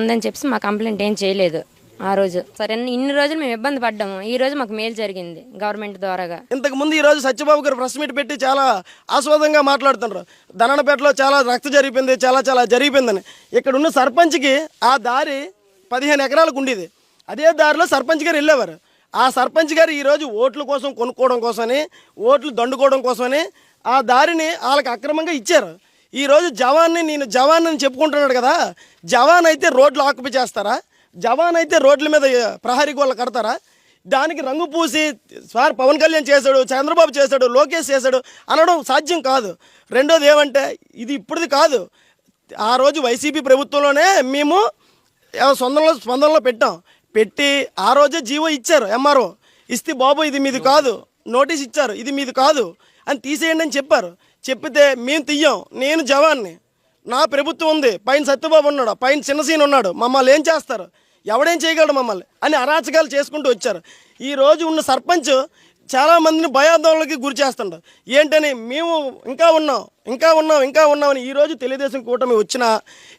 ఉందని చెప్పి మా కంప్లైంట్ ఏం చేయలేదు ఆ రోజు. సరే ఇన్ని రోజులు మేము ఇబ్బంది పడ్డాము, ఈ రోజు మాకు మేలు జరిగింది గవర్నమెంట్ ద్వారాగా. ఇంతకు ముందు ఈ రోజు సత్యబాబు గారు ప్రెస్ మీట్ పెట్టి చాలా ఆస్వాదంగా మాట్లాడుతున్నారు. ధనపేటలో చాలా రక్త జరిగిపోయింది, చాలా జరిగిపోయిందని. ఇక్కడ ఉన్న సర్పంచ్కి ఆ దారి 15 ఎకరాలకు ఉండేది. అదే దారిలో సర్పంచ్ గారు వెళ్ళేవారు. ఆ సర్పంచ్ గారు ఈరోజు ఓట్ల కోసం కొనుక్కోవడం కోసమని, ఓట్లు దండుకోవడం కోసమని ఆ దారిని వాళ్ళకి అక్రమంగా ఇచ్చారు. ఈరోజు నేను జవాన్ అని చెప్పుకుంటున్నాడు కదా, జవాన్ అయితే రోడ్లు ఆక్యుపై చేస్తారా? జవాన్ అయితే రోడ్ల మీద ప్రహరీ గోళ్ళు కడతారా? దానికి రంగు పూసి సార్ పవన్ కళ్యాణ్ చేశాడు, చంద్రబాబు చేశాడు, లోకేష్ చేశాడు అనడం సాధ్యం కాదు. రెండోది ఏమంటే ఇది ఇప్పుడుది కాదు, ఆ రోజు వైసీపీ ప్రభుత్వంలోనే మేము స్పందనలో పెట్టి ఆ రోజే జీవో ఇచ్చారు. ఎంఆర్ఓ ఇస్తే బాబు ఇది మీది కాదు, నోటీస్ ఇచ్చారు, ఇది మీది కాదు అని తీసేయండి అని చెప్పారు. చెప్పితే మేము తీయం, నేను జవాన్ని, నా ప్రభుత్వం ఉంది, పైన సత్యబాబు ఉన్నాడు, పైన చిన్నసీన ఉన్నాడు, మమ్మల్ని ఏం చేస్తారు, ఎవడేం చేయగలడు మమ్మల్ని అని అరాచకాలు చేసుకుంటూ వచ్చారు. ఈరోజు ఉన్న సర్పంచ్ చాలామందిని భయాందోళనకి గురి చేస్తుంటారు. ఏంటని మేము ఇంకా ఉన్నామని ఈరోజు తెలుగుదేశం కూటమి వచ్చినా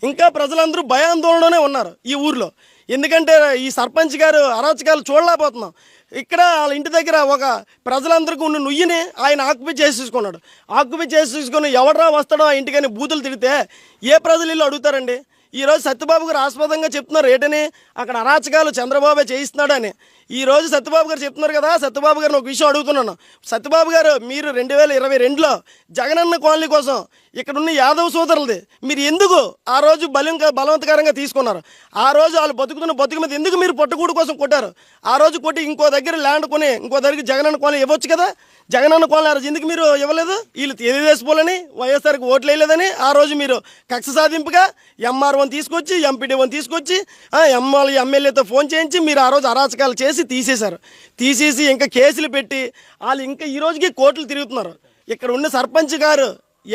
ఇంకా ప్రజలందరూ భయాందోళనలోనే ఉన్నారు ఈ ఊర్లో. ఎందుకంటే ఈ సర్పంచ్ గారు అరాచకాలు చూడలేకపోతున్నాం. ఇక్కడ వాళ్ళ ఇంటి దగ్గర ఒక ప్రజలందరికీ ఉన్న నుయ్యిని ఆయన ఆక్యుపై చేసుకొని ఎవడరా వస్తాడో ఆ ఇంటికని బూతులు తిడితే ఏ ప్రజలు ఇల్లు అడుగుతారండి? ఈరోజు సత్యబాబు గారు ఆస్పదంగా చెప్తున్నారు ఏంటని, అక్కడ అరాచకాలు చంద్రబాబే చేయిస్తున్నాడని. ఈరోజు సత్యబాబు గారు చెప్తున్నారు కదా, సత్యబాబు గారిని ఒక విషయం అడుగుతున్నాను. సత్యబాబు గారు మీరు 2022లో జగనన్న కాలనీ కోసం ఇక్కడ ఉన్న యాదవ్ సోదరులది మీరు ఎందుకు ఆ రోజు బలవంతకరంగా తీసుకున్నారు? ఆ రోజు వాళ్ళు బతుకు మీద ఎందుకు మీరు పట్టుకూడు కోసం కొట్టారు? ఆ రోజు కొట్టి ఇంకో దగ్గర ల్యాండ్ కొని ఇంకో దగ్గర జగనన్న కాలనీ ఇవ్వచ్చు కదా. జగనన్న కాలనీ ఆ రోజు ఎందుకు మీరు ఇవ్వలేదు? వీళ్ళు తెలుగుదేశపోలని వైఎస్ఆర్కి ఓట్లు వేయలేదని ఆ రోజు మీరు కక్ష సాధింపుగా ఎంఆర్ఓని తీసుకొచ్చి, ఎంపీడీఓని తీసుకొచ్చి, ఎమ్మెల్యేతో ఫోన్ చేయించి మీరు ఆ రోజు అరాచకాలు చేసి తీసేసి ఇంకా కేసులు పెట్టి వాళ్ళు ఇంకా ఈ రోజుకి కోర్టులు తిరుగుతున్నారు. ఇక్కడ ఉన్న సర్పంచ్ గారు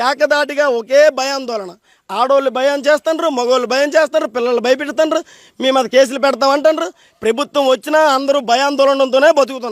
ఏకదాటిగా ఒకే భయాందోళన. ఆడవాళ్ళు భయం చేస్తుండ్రు, మగవాళ్ళు భయం చేస్తారు, పిల్లలు భయపెడుతుండ్రు, మేము అది కేసులు పెడతామంటారు. ప్రభుత్వం వచ్చినా అందరూ భయాందోళనతోనే బతుకుతున్నారు.